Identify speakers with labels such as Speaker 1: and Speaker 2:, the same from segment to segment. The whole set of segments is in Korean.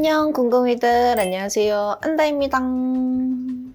Speaker 1: 안녕 궁금이들, 안녕하세요. 안다입니다.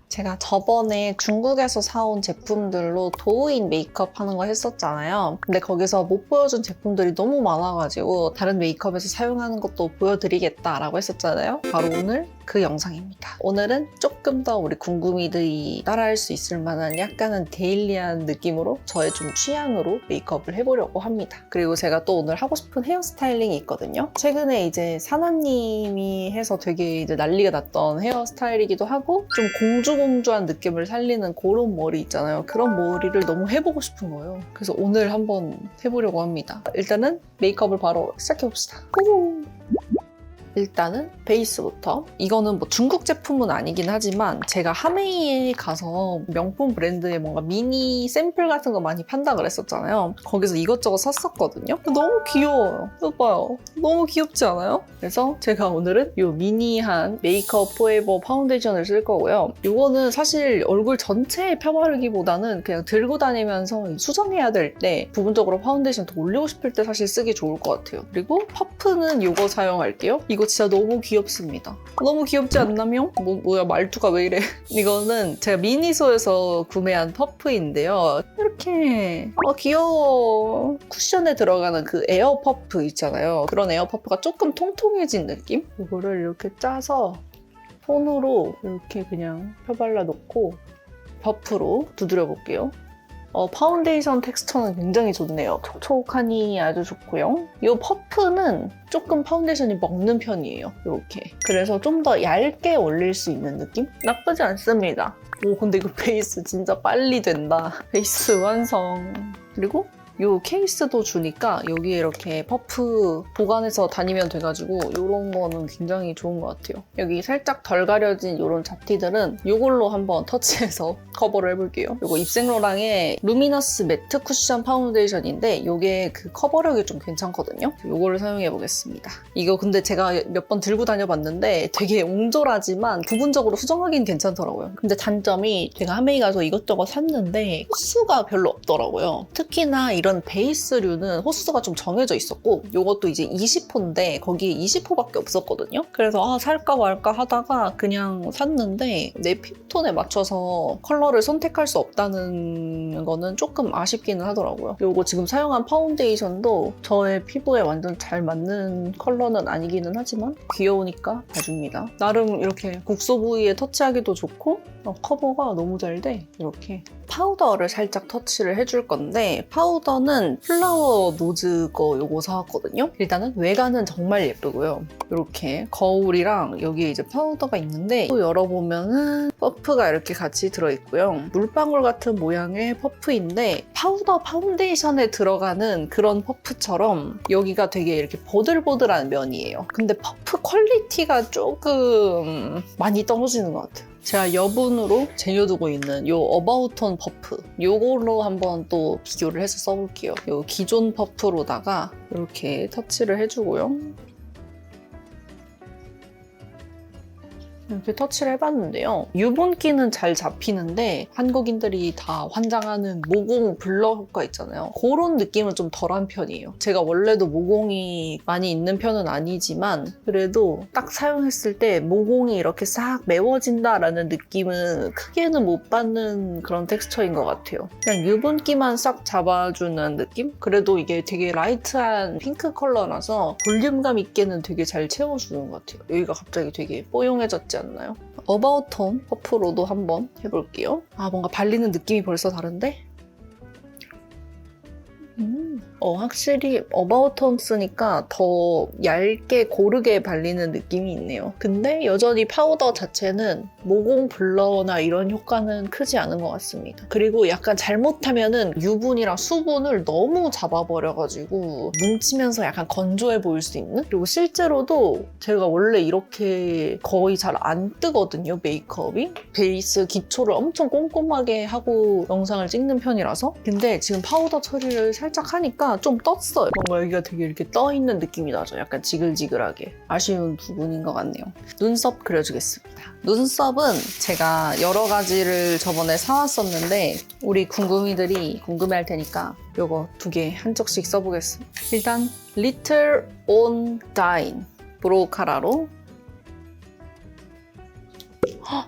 Speaker 1: 제가 저번에 중국에서 사온 제품들로 도우인 메이크업 하는 거 했었잖아요. 근데 거기서 못 보여준 제품들이 너무 많아가지고 다른 메이크업에서 사용하는 것도 보여드리겠다라고 했었잖아요. 바로 오늘 그 영상입니다. 오늘은 조금 더 우리 궁금이들이 따라할 수 있을 만한 약간은 데일리한 느낌으로 저의 좀 취향으로 메이크업을 해보려고 합니다. 그리고 제가 또 오늘 하고 싶은 헤어스타일링이 있거든요. 최근에 이제 사나님이 해서 되게 이제 난리가 났던 헤어스타일이기도 하고 좀 공주공주한 느낌을 살리는 그런 머리 있잖아요. 그런 머리를 너무 해보고 싶은 거예요. 그래서 오늘 한번 해보려고 합니다. 일단은 메이크업을 바로 시작해봅시다. 호호! 일단은 베이스부터. 이거는 뭐 중국 제품은 아니긴 하지만 제가 하메이에 가서 명품 브랜드의 뭔가 미니 샘플 같은 거 많이 판다 그랬었잖아요. 거기서 이것저것 샀었거든요. 너무 귀여워요. 이거 봐요. 너무 귀엽지 않아요? 그래서 제가 오늘은 이 미니한 메이크업 포에버 파운데이션을 쓸 거고요. 이거는 사실 얼굴 전체에 펴바르기보다는 그냥 들고 다니면서 수정해야 될 때 부분적으로 파운데이션 더 올리고 싶을 때 사실 쓰기 좋을 것 같아요. 그리고 퍼프는 이거 사용할게요. 이거 진짜 너무 귀엽습니다. 너무 귀엽지 않나요? 뭐야 말투가 왜 이래? 이거는 제가 미니소에서 구매한 퍼프인데요. 이렇게 귀여워. 쿠션에 들어가는 그 에어 퍼프 있잖아요. 그런 에어 퍼프가 조금 통통해진 느낌? 이거를 이렇게 짜서 손으로 이렇게 그냥 펴발라 놓고 퍼프로 두드려 볼게요. 파운데이션 텍스처는 굉장히 좋네요. 촉촉하니 아주 좋고요. 이 퍼프는 조금 파운데이션이 먹는 편이에요. 이렇게. 그래서 좀 더 얇게 올릴 수 있는 느낌? 나쁘지 않습니다. 오, 근데 이거 베이스 진짜 빨리 된다. 베이스 완성. 그리고 이 케이스도 주니까 여기에 이렇게 퍼프 보관해서 다니면 돼가지고 이런 거는 굉장히 좋은 것 같아요. 여기 살짝 덜 가려진 이런 잡티들은 이걸로 한번 터치해서 커버를 해볼게요. 이거 입생로랑의 루미너스 매트 쿠션 파운데이션인데 이게 그 커버력이 좀 괜찮거든요. 이거를 사용해보겠습니다. 이거 근데 제가 몇 번 들고 다녀봤는데 되게 옹졸하지만 부분적으로 수정하기는 괜찮더라고요. 근데 단점이 제가 하메이 가서 이것저것 샀는데 호수가 별로 없더라고요. 특히나 이런 베이스류는 호수가 좀 정해져 있었고 이것도 이제 20호인데 거기에 20호밖에 없었거든요. 그래서 살까 말까 하다가 그냥 샀는데 내 피부톤에 맞춰서 컬러를 선택할 수 없다는 거는 조금 아쉽기는 하더라고요. 이거 지금 사용한 파운데이션도 저의 피부에 완전 잘 맞는 컬러는 아니기는 하지만 귀여우니까 봐줍니다. 나름 이렇게 국소 부위에 터치하기도 좋고 커버가 너무 잘 돼. 이렇게 파우더를 살짝 터치를 해줄 건데 파우더는 플라워 노즈 거 요거 사왔거든요. 일단은 외관은 정말 예쁘고요. 이렇게 거울이랑 여기에 이제 파우더가 있는데 또 열어보면은 퍼프가 이렇게 같이 들어있고요. 물방울 같은 모양의 퍼프인데 파우더 파운데이션에 들어가는 그런 퍼프처럼 여기가 되게 이렇게 보들보들한 면이에요. 근데 퍼프 퀄리티가 조금 많이 떨어지는 것 같아요. 제가 여분으로 쟁여두고 있는 요 어바웃톤 퍼프 요걸로 한번 또 비교를 해서 써볼게요. 요 기존 퍼프로다가 이렇게 터치를 해주고요. 이렇게 터치를 해봤는데요. 유분기는 잘 잡히는데 한국인들이 다 환장하는 모공 블러 효과 있잖아요. 그런 느낌은 좀 덜한 편이에요. 제가 원래도 모공이 많이 있는 편은 아니지만 그래도 딱 사용했을 때 모공이 이렇게 싹 메워진다라는 느낌은 크게는 못 받는 그런 텍스처인 것 같아요. 그냥 유분기만 싹 잡아주는 느낌? 그래도 이게 되게 라이트한 핑크 컬러라서 볼륨감 있게는 되게 잘 채워주는 것 같아요. 여기가 갑자기 되게 뽀용해졌지 않나요? 어바웃톤 퍼프로도 한번 해볼게요. 뭔가 발리는 느낌이 벌써 다른데? 확실히 어바웃톤 쓰니까 더 얇게 고르게 발리는 느낌이 있네요. 근데 여전히 파우더 자체는 모공 블러나 이런 효과는 크지 않은 것 같습니다. 그리고 약간 잘못하면은 유분이랑 수분을 너무 잡아버려가지고 뭉치면서 약간 건조해 보일 수 있는? 그리고 실제로도 제가 원래 이렇게 거의 잘 안 뜨거든요, 메이크업이. 베이스 기초를 엄청 꼼꼼하게 하고 영상을 찍는 편이라서. 근데 지금 파우더 처리를 살짝 하니까 좀 떴어요. 뭔가 여기가 되게 이렇게 떠있는 느낌이 나죠. 약간 지글지글하게. 아쉬운 부분인 것 같네요. 눈썹 그려주겠습니다. 눈썹은 제가 여러 가지를 저번에 사왔었는데 우리 궁금이들이 궁금해할 테니까 요거 2개 한쪽씩 써보겠습니다. 일단 Little On Dine 브로우 카라로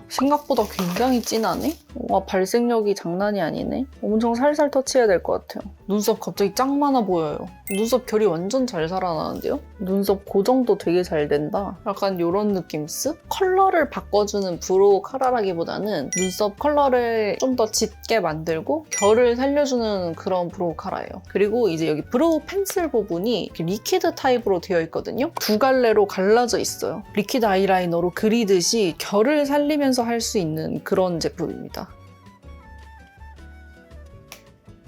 Speaker 1: 생각보다 굉장히 진하네? 와, 발색력이 장난이 아니네. 엄청 살살 터치해야 될 것 같아요. 눈썹 갑자기 짱 많아 보여요. 눈썹 결이 완전 잘 살아나는데요? 눈썹 고정도 되게 잘 된다. 약간 이런 느낌 쓱? 컬러를 바꿔주는 브로우 카라라기보다는 눈썹 컬러를 좀 더 짙게 만들고 결을 살려주는 그런 브로우 카라예요. 그리고 이제 여기 브로우 펜슬 부분이 이렇게 리퀴드 타입으로 되어 있거든요. 두 갈래로 갈라져 있어요. 리퀴드 아이라이너로 그리듯이 결을 살리면서 할 수 있는 그런 제품입니다.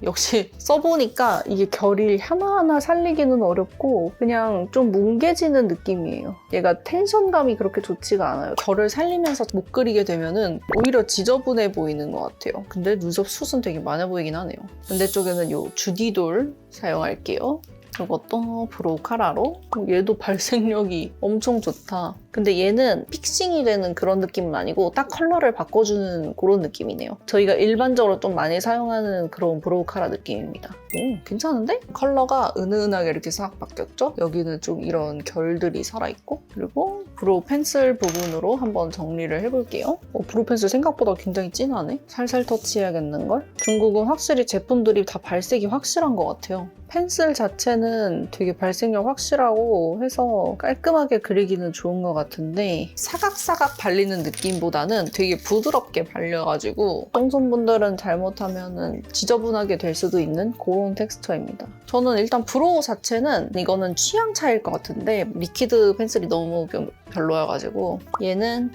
Speaker 1: 역시 써보니까 이게 결이 하나하나 살리기는 어렵고 그냥 좀 뭉개지는 느낌이에요. 얘가 텐션감이 그렇게 좋지가 않아요. 결을 살리면서 못 그리게 되면은 오히려 지저분해 보이는 것 같아요. 근데 눈썹 숱은 되게 많아 보이긴 하네요. 반대쪽에는 이 주디돌 사용할게요. 이것도 브로우 카라로. 얘도 발색력이 엄청 좋다. 근데 얘는 픽싱이 되는 그런 느낌은 아니고 딱 컬러를 바꿔주는 그런 느낌이네요. 저희가 일반적으로 좀 많이 사용하는 그런 브로우 카라 느낌입니다. 오, 괜찮은데? 컬러가 은은하게 이렇게 싹 바뀌었죠? 여기는 좀 이런 결들이 살아있고 그리고 브로우 펜슬 부분으로 한번 정리를 해볼게요. 브로우 펜슬 생각보다 굉장히 진하네? 살살 터치해야겠는걸? 중국은 확실히 제품들이 다 발색이 확실한 것 같아요. 펜슬 자체는 되게 발색력 확실하고 해서 깔끔하게 그리기는 좋은 것 같은데 사각사각 발리는 느낌보다는 되게 부드럽게 발려가지고 똥손분들은 잘못하면 지저분하게 될 수도 있는 그런 텍스처입니다. 저는 일단 브로우 자체는 이거는 취향 차이일 것 같은데 리퀴드 펜슬이 너무 별로여가지고 얘는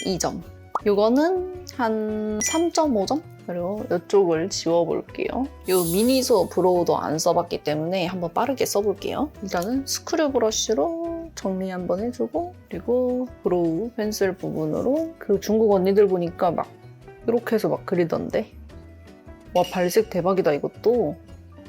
Speaker 1: 2점. 이거는 한 3.5점? 그리고 이쪽을 지워볼게요. 이 미니소 브로우도 안 써봤기 때문에 한번 빠르게 써볼게요. 일단은 스크류 브러쉬로 정리 한번 해주고 그리고 브로우 펜슬 부분으로 그 중국 언니들 보니까 막 이렇게 해서 막 그리던데 와 발색 대박이다 이것도.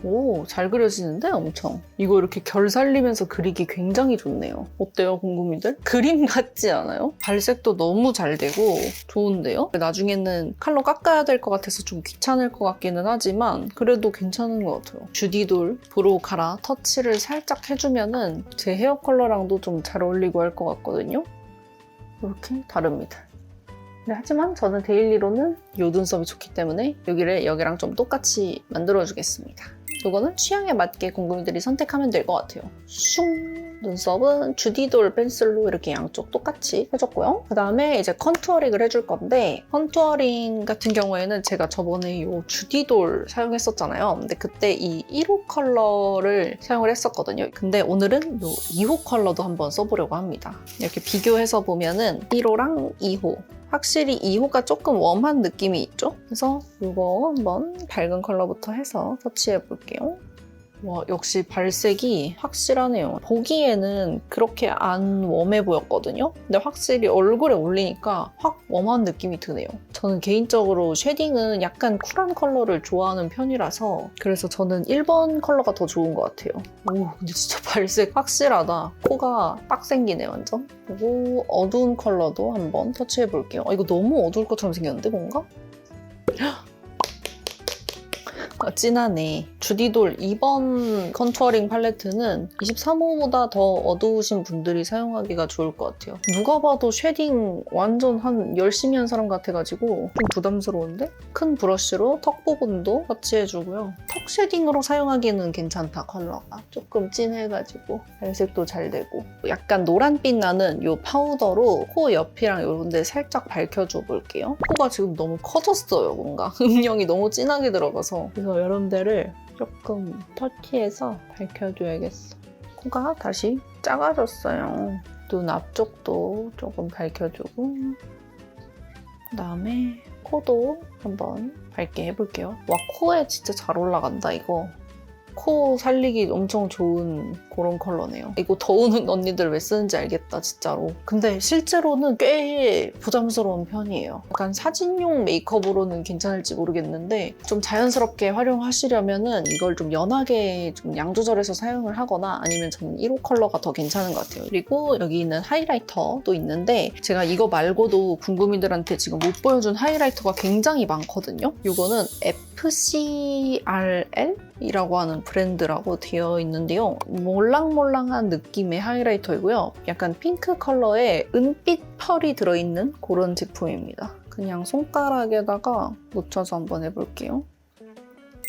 Speaker 1: 오, 잘 그려지는데 엄청. 이거 이렇게 결 살리면서 그리기 굉장히 좋네요. 어때요, 궁금이들? 그림 같지 않아요? 발색도 너무 잘 되고 좋은데요? 나중에는 칼로 깎아야 될 것 같아서 좀 귀찮을 것 같기는 하지만 그래도 괜찮은 것 같아요. 주디돌 브로우 카라 터치를 살짝 해주면은 제 헤어 컬러랑도 좀 잘 어울리고 할 것 같거든요? 이렇게 다릅니다. 네, 하지만 저는 데일리로는 요 눈썹이 좋기 때문에 여기랑 좀 똑같이 만들어주겠습니다. 이거는 취향에 맞게 궁금이들이 선택하면 될 것 같아요. 슝! 눈썹은 주디돌 펜슬로 이렇게 양쪽 똑같이 해줬고요. 그 다음에 이제 컨투어링을 해줄 건데 컨투어링 같은 경우에는 제가 저번에 이 주디돌 사용했었잖아요. 근데 그때 이 1호 컬러를 사용을 했었거든요. 근데 오늘은 이 2호 컬러도 한번 써보려고 합니다. 이렇게 비교해서 보면은 1호랑 2호 확실히 2호가 조금 웜한 느낌이 있죠? 그래서 이거 한번 밝은 컬러부터 해서 터치해 볼게요. 와, 역시 발색이 확실하네요. 보기에는 그렇게 안 웜해 보였거든요? 근데 확실히 얼굴에 올리니까 확 웜한 느낌이 드네요. 저는 개인적으로 쉐딩은 약간 쿨한 컬러를 좋아하는 편이라서 그래서 저는 1번 컬러가 더 좋은 것 같아요. 오, 근데 진짜 발색 확실하다. 코가 빡 생기네, 완전. 그리고 어두운 컬러도 한번 터치해 볼게요. 이거 너무 어두울 것처럼 생겼는데, 뭔가? 진하네. 주디돌 2번 컨투어링 팔레트는 23호보다 더 어두우신 분들이 사용하기가 좋을 것 같아요. 누가 봐도 쉐딩 완전 열심히 한 사람 같아가지고 좀 부담스러운데? 큰 브러쉬로 턱 부분도 터치해주고요. 턱 쉐딩으로 사용하기는 괜찮다, 컬러가. 조금 진해가지고 발색도 잘 되고 약간 노란빛 나는 이 파우더로 코 옆이랑 이런 데 살짝 밝혀줘 볼게요. 코가 지금 너무 커졌어요, 뭔가. 음영이 너무 진하게 들어가서 그래서 이런 데를 조금 터치해서 밝혀줘야겠어. 코가 다시 작아졌어요. 눈 앞쪽도 조금 밝혀주고 그다음에 코도 한번 밝게 해볼게요. 와, 코에 진짜 잘 올라간다, 이거. 코 살리기 엄청 좋은 그런 컬러네요. 이거 더우는 언니들 왜 쓰는지 알겠다, 진짜로. 근데 실제로는 꽤 부담스러운 편이에요. 약간 사진용 메이크업으로는 괜찮을지 모르겠는데 좀 자연스럽게 활용하시려면은 이걸 좀 연하게 좀 양 조절해서 사용을 하거나 아니면 저는 1호 컬러가 더 괜찮은 것 같아요. 그리고 여기 있는 하이라이터도 있는데 제가 이거 말고도 궁금이들한테 지금 못 보여준 하이라이터가 굉장히 많거든요. 이거는 FCRL? 이라고 하는 브랜드라고 되어 있는데요. 몰랑몰랑한 느낌의 하이라이터이고요. 약간 핑크 컬러에 은빛 펄이 들어있는 그런 제품입니다. 그냥 손가락에다가 묻혀서 한번 해볼게요.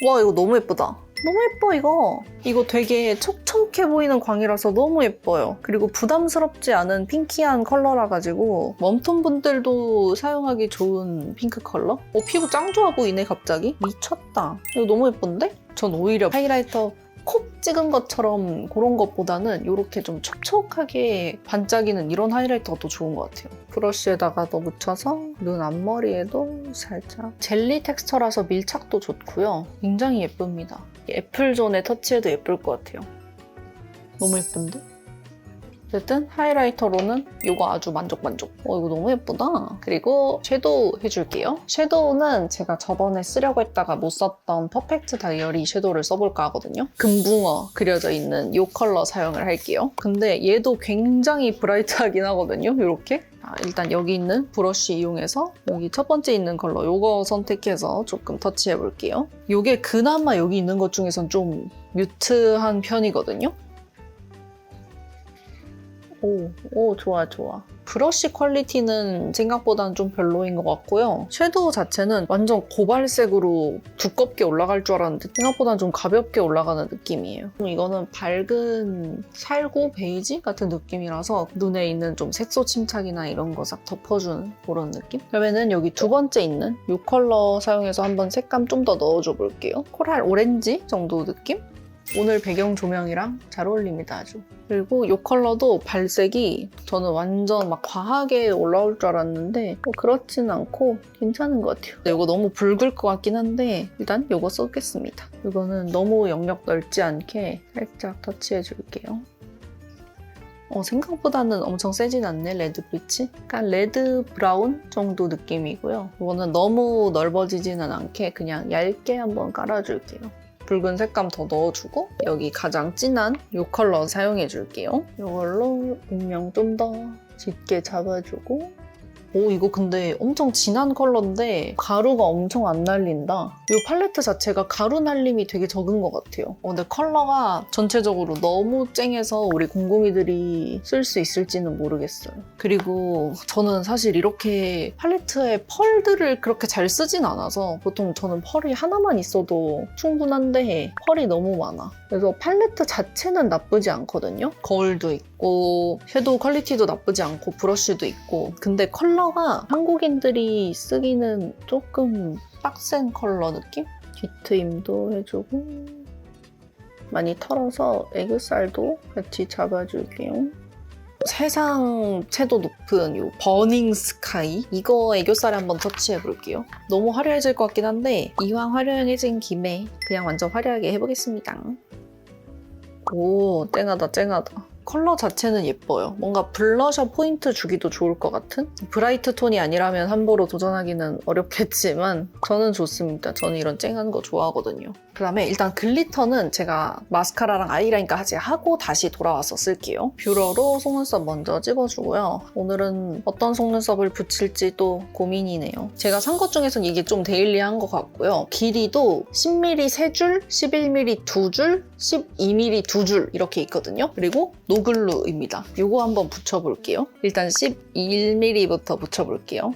Speaker 1: 와, 이거 너무 예쁘다. 너무 예뻐, 이거. 이거 되게 촉촉해 보이는 광이라서 너무 예뻐요. 그리고 부담스럽지 않은 핑키한 컬러라 가지고 웜톤 분들도 사용하기 좋은 핑크 컬러? 피부 짱 좋아 보이네, 갑자기. 미쳤다. 이거 너무 예쁜데? 전 오히려 하이라이터 콕 찍은 것처럼 그런 것보다는 이렇게 좀 촉촉하게 반짝이는 이런 하이라이터가 더 좋은 것 같아요. 브러쉬에다가 더 묻혀서 눈 앞머리에도 살짝 젤리 텍스처라서 밀착도 좋고요. 굉장히 예쁩니다. 애플존에 터치해도 예쁠 것 같아요. 너무 예쁜데? 어쨌든 하이라이터로는 이거 아주 만족. 이거 너무 예쁘다. 그리고 섀도우 해줄게요. 섀도우는 제가 저번에 쓰려고 했다가 못 썼던 퍼펙트 다이어리 섀도우를 써볼까 하거든요. 금붕어 그려져 있는 이 컬러 사용을 할게요. 근데 얘도 굉장히 브라이트하긴 하거든요. 이렇게. 일단 여기 있는 브러쉬 이용해서 여기 첫 번째 있는 컬러 이거 선택해서 조금 터치해볼게요. 이게 그나마 여기 있는 것 중에선 좀 뮤트한 편이거든요. 오, 좋아. 브러쉬 퀄리티는 생각보다는 좀 별로인 것 같고요. 섀도우 자체는 완전 고발색으로 두껍게 올라갈 줄 알았는데 생각보다는 좀 가볍게 올라가는 느낌이에요. 이거는 밝은 살구 베이지 같은 느낌이라서 눈에 있는 좀 색소 침착이나 이런 거 싹 덮어주는 그런 느낌? 그러면은 여기 두 번째 있는 이 컬러 사용해서 한번 색감 좀 더 넣어줘 볼게요. 코랄 오렌지 정도 느낌? 오늘 배경 조명이랑 잘 어울립니다, 아주. 그리고 이 컬러도 발색이 저는 완전 막 과하게 올라올 줄 알았는데 그렇진 않고 괜찮은 것 같아요. 이거 너무 붉을 것 같긴 한데 일단 이거 써겠습니다. 이거는 너무 영역 넓지 않게 살짝 터치해줄게요. 생각보다는 엄청 세진 않네, 레드 브릿지. 약간 레드 브라운 정도 느낌이고요. 이거는 너무 넓어지지는 않게 그냥 얇게 한번 깔아줄게요. 붉은 색감 더 넣어주고 여기 가장 진한 이 컬러 사용해줄게요. 이걸로 음영 좀 더 짙게 잡아주고 이거 근데 엄청 진한 컬러인데 가루가 엄청 안 날린다. 이 팔레트 자체가 가루 날림이 되게 적은 것 같아요. 근데 컬러가 전체적으로 너무 쨍해서 우리 공공이들이 쓸 수 있을지는 모르겠어요. 그리고 저는 사실 이렇게 팔레트에 펄들을 그렇게 잘 쓰진 않아서 보통 저는 펄이 하나만 있어도 충분한데 펄이 너무 많아. 그래서 팔레트 자체는 나쁘지 않거든요. 거울도 있고 섀도우 퀄리티도 나쁘지 않고 브러쉬도 있고 근데 컬러가 한국인들이 쓰기는 조금 빡센 컬러 느낌? 뒤트임도 해주고 많이 털어서 애교살도 같이 잡아줄게요. 세상 채도 높은 이 버닝 스카이 이거 애교살에 한번 터치해볼게요. 너무 화려해질 것 같긴 한데 이왕 화려해진 김에 그냥 완전 화려하게 해보겠습니다. 오, 쨍하다. 컬러 자체는 예뻐요. 뭔가 블러셔 포인트 주기도 좋을 것 같은? 브라이트 톤이 아니라면 함부로 도전하기는 어렵겠지만 저는 좋습니다. 저는 이런 쨍한 거 좋아하거든요. 그 다음에 일단 글리터는 제가 마스카라랑 아이라인까지 하고 다시 돌아와서 쓸게요. 뷰러로 속눈썹 먼저 찍어주고요. 오늘은 어떤 속눈썹을 붙일지 또 고민이네요. 제가 산 것 중에서는 이게 좀 데일리한 것 같고요. 길이도 10mm 3줄, 11mm 2줄, 12mm 2줄 이렇게 있거든요. 그리고 노글루입니다. 이거 한번 붙여볼게요. 일단 11mm부터 붙여볼게요.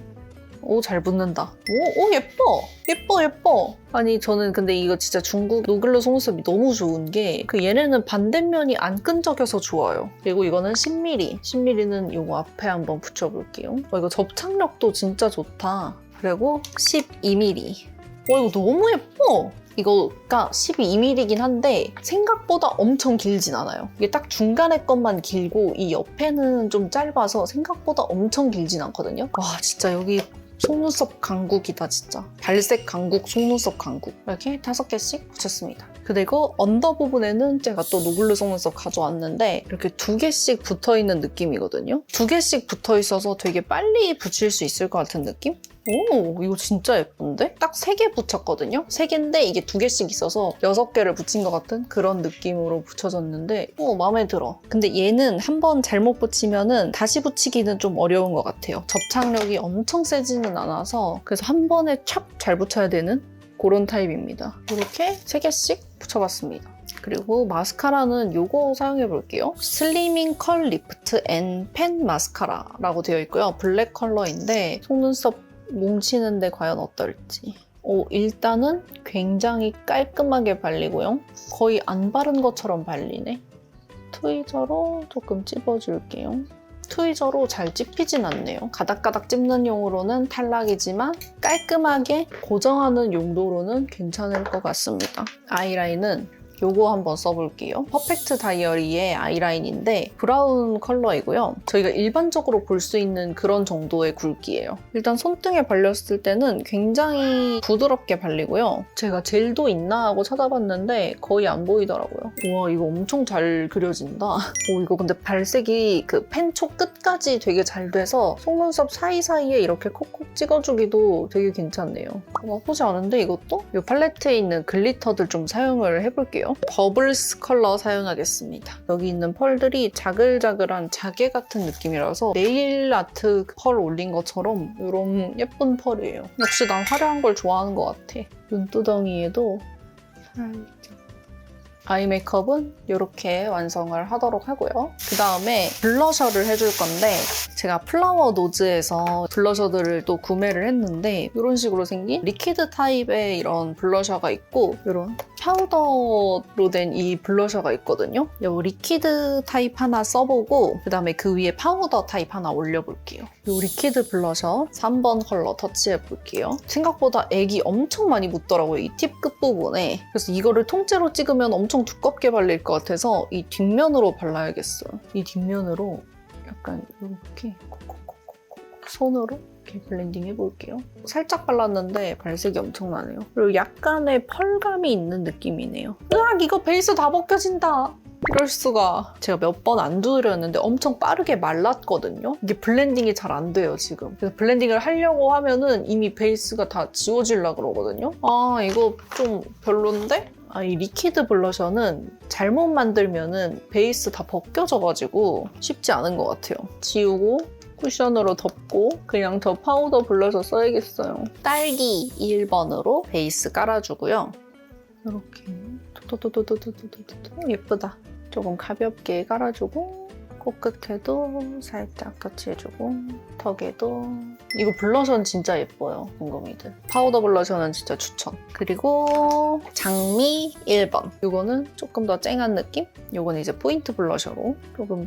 Speaker 1: 오, 잘 붙는다. 오, 예뻐. 아니, 저는 근데 이거 진짜 중국 노글루 속눈썹이 너무 좋은 게 얘네는 반대면이 안 끈적여서 좋아요. 그리고 이거는 10mm. 10mm는 이거 앞에 한번 붙여볼게요. 이거 접착력도 진짜 좋다. 그리고 12mm. 이거 너무 예뻐. 이거가 12mm이긴 한데 생각보다 엄청 길진 않아요. 이게 딱 중간에 것만 길고 이 옆에는 좀 짧아서 생각보다 엄청 길진 않거든요. 와, 진짜 여기 속눈썹 강국이다, 진짜. 발색 강국, 속눈썹 강국. 이렇게 5개씩 붙였습니다. 그리고 언더 부분에는 제가 또 노글루 속눈썹 가져왔는데 이렇게 2개씩 붙어있는 느낌이거든요. 2개씩 붙어있어서 되게 빨리 붙일 수 있을 것 같은 느낌? 오, 이거 진짜 예쁜데? 딱 3개 붙였거든요? 3개인데 이게 2개씩 있어서 6개를 붙인 것 같은 그런 느낌으로 붙여졌는데 마음에 들어. 근데 얘는 한번 잘못 붙이면은 다시 붙이기는 좀 어려운 것 같아요. 접착력이 엄청 세지는 않아서 그래서 한 번에 촥 잘 붙여야 되는 그런 타입입니다. 이렇게 3개씩 붙여봤습니다. 그리고 마스카라는 이거 사용해볼게요. 슬리밍 컬 리프트 앤 펜 마스카라라고 되어 있고요. 블랙 컬러인데 속눈썹 뭉치는데 과연 어떨지. 일단은 굉장히 깔끔하게 발리고요. 거의 안 바른 것처럼 발리네. 트위저로 조금 찝어줄게요. 트위저로 잘 찝히진 않네요. 가닥가닥 찝는 용으로는 탈락이지만 깔끔하게 고정하는 용도로는 괜찮을 것 같습니다. 아이라인은 요거 한번 써볼게요. 퍼펙트 다이어리의 아이라인인데 브라운 컬러이고요. 저희가 일반적으로 볼 수 있는 그런 정도의 굵기예요. 일단 손등에 발렸을 때는 굉장히 부드럽게 발리고요. 제가 젤도 있나 하고 찾아봤는데 거의 안 보이더라고요. 우와, 이거 엄청 잘 그려진다. 이거 근데 발색이 그 펜촉 끝까지 되게 잘 돼서 속눈썹 사이사이에 이렇게 콕콕 찍어주기도 되게 괜찮네요. 나쁘지 않은데 이것도? 이 팔레트에 있는 글리터들 좀 사용을 해볼게요. 버블스 컬러 사용하겠습니다. 여기 있는 펄들이 자글자글한 자개 같은 느낌이라서 네일 아트 펄 올린 것처럼 이런 예쁜 펄이에요. 역시 난 화려한 걸 좋아하는 것 같아. 눈두덩이에도 살짝. 아이 메이크업은 이렇게 완성을 하도록 하고요. 그 다음에 블러셔를 해줄 건데 제가 플라워 노즈에서 블러셔들을 또 구매를 했는데 이런 식으로 생긴 리퀴드 타입의 이런 블러셔가 있고 이런 파우더로 된 이 블러셔가 있거든요. 이 리퀴드 타입 하나 써보고 그 다음에 그 위에 파우더 타입 하나 올려볼게요. 이 리퀴드 블러셔 3번 컬러 터치해볼게요. 생각보다 액이 엄청 많이 묻더라고요. 이 팁 끝부분에. 그래서 이거를 통째로 찍으면 엄청 두껍게 발릴 것 같아서 이 뒷면으로 발라야겠어요. 이 뒷면으로 약간 이렇게 콕콕콕콕 손으로 이렇게 블렌딩 해볼게요. 살짝 발랐는데 발색이 엄청나네요. 그리고 약간의 펄감이 있는 느낌이네요. 으악! 이거 베이스 다 벗겨진다! 이럴 수가. 제가 몇 번 안 두드렸는데 엄청 빠르게 말랐거든요. 이게 블렌딩이 잘 안 돼요, 지금. 그래서 블렌딩을 하려고 하면은 이미 베이스가 다 지워지려고 그러거든요. 이거 좀 별론데? 이 리퀴드 블러셔는 잘못 만들면은 베이스 다 벗겨져가지고 쉽지 않은 것 같아요. 지우고 쿠션으로 덮고 그냥 저 파우더 블러셔 써야겠어요. 딸기 1번으로 베이스 깔아주고요. 이렇게 도도도도도도도도 예쁘다. 조금 가볍게 깔아주고 코끝에도 살짝 터치해주고 턱에도. 이거 블러셔는 진짜 예뻐요, 궁금이들. 파우더 블러셔는 진짜 추천. 그리고 장미 1번. 이거는 조금 더 쨍한 느낌? 이거는 이제 포인트 블러셔로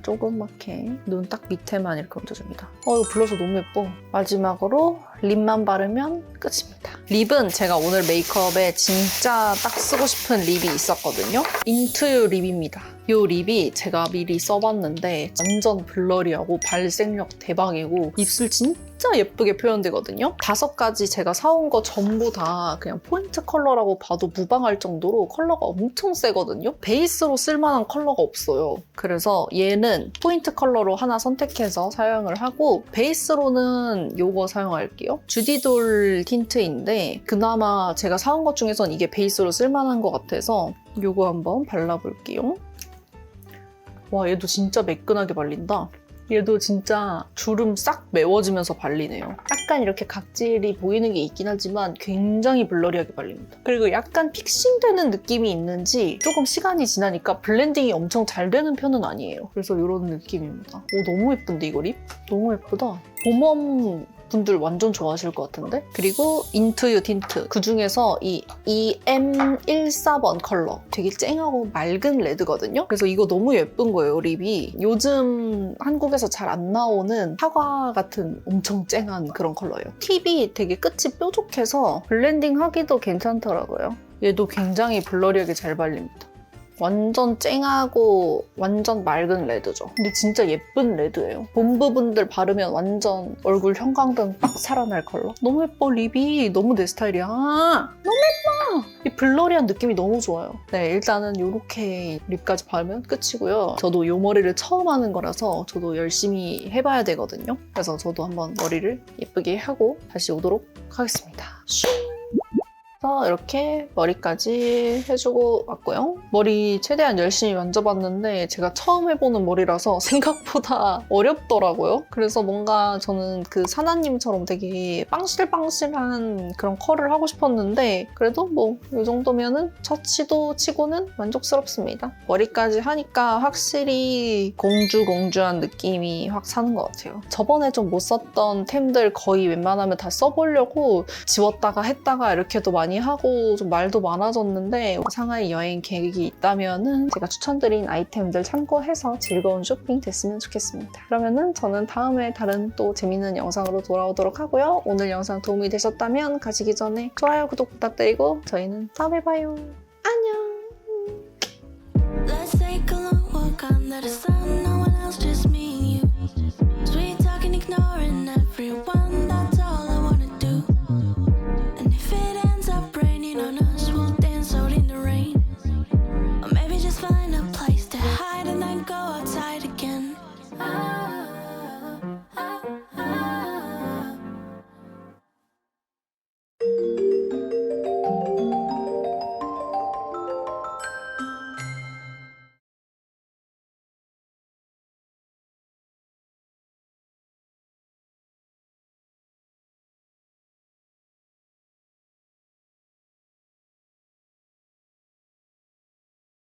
Speaker 1: 조그맣게 눈 딱 밑에만 이렇게 얹어줍니다. 이거 블러셔 너무 예뻐. 마지막으로 립만 바르면 끝입니다. 립은 제가 오늘 메이크업에 진짜 딱 쓰고 싶은 립이 있었거든요. 인투유 립입니다. 이 립이 제가 미리 써봤는데 완전 블러리하고 발색력 대박이고 입술 진짜 예쁘게 표현되거든요. 5가지 제가 사온 거 전부 다 그냥 포인트 컬러라고 봐도 무방할 정도로 컬러가 엄청 세거든요. 베이스로 쓸만한 컬러가 없어요. 그래서 얘는 포인트 컬러로 하나 선택해서 사용을 하고 베이스로는 이거 사용할게요. 주디돌 틴트인데 그나마 제가 사온 것 중에선 이게 베이스로 쓸만한 것 같아서 이거 한번 발라볼게요. 와, 얘도 진짜 매끈하게 발린다. 얘도 진짜 주름 싹 메워지면서 발리네요. 약간 이렇게 각질이 보이는 게 있긴 하지만 굉장히 블러리하게 발립니다. 그리고 약간 픽싱되는 느낌이 있는지 조금 시간이 지나니까 블렌딩이 엄청 잘 되는 편은 아니에요. 그래서 이런 느낌입니다. 너무 예쁜데 이거 립? 너무 예쁘다. 봄웜 분들 완전 좋아하실 것 같은데? 그리고 인투유 틴트. 그중에서 이 EM14번 컬러. 되게 쨍하고 맑은 레드거든요? 그래서 이거 너무 예쁜 거예요, 립이. 요즘 한국에서 잘 안 나오는 사과 같은 엄청 쨍한 그런 컬러예요. 팁이 되게 끝이 뾰족해서 블렌딩 하기도 괜찮더라고요. 얘도 굉장히 블러리하게 잘 발립니다. 완전 쨍하고 완전 맑은 레드죠. 근데 진짜 예쁜 레드예요. 본 부분들 바르면 완전 얼굴 형광등 빡 살아날 컬러. 너무 예뻐, 립이. 너무 내 스타일이야. 너무 예뻐! 이 블러리한 느낌이 너무 좋아요. 네, 일단은 이렇게 립까지 바르면 끝이고요. 저도 이 머리를 처음 하는 거라서 저도 열심히 해봐야 되거든요. 그래서 저도 한번 머리를 예쁘게 하고 다시 오도록 하겠습니다. 이렇게 머리까지 해주고 왔고요. 머리 최대한 열심히 만져봤는데 제가 처음 해보는 머리라서 생각보다 어렵더라고요. 그래서 뭔가 저는 그 사나님처럼 되게 빵실빵실한 그런 컬을 하고 싶었는데 그래도 뭐 이 정도면은 첫 시도 치고는 만족스럽습니다. 머리까지 하니까 확실히 공주한 느낌이 확 사는 것 같아요. 저번에 좀 못 썼던 템들 거의 웬만하면 다 써보려고 지웠다가 했다가 이렇게도 많이 하고 좀 말도 많아졌는데 상하이 여행 계획이 있다면은 제가 추천드린 아이템들 참고해서 즐거운 쇼핑 됐으면 좋겠습니다. 그러면은 저는 다음에 다른 또 재밌는 영상으로 돌아오도록 하고요. 오늘 영상 도움이 되셨다면 가시기 전에 좋아요, 구독 부탁드리고 저희는 다음에 봐요. 안녕!
Speaker 2: Let's take a long walk under the sun.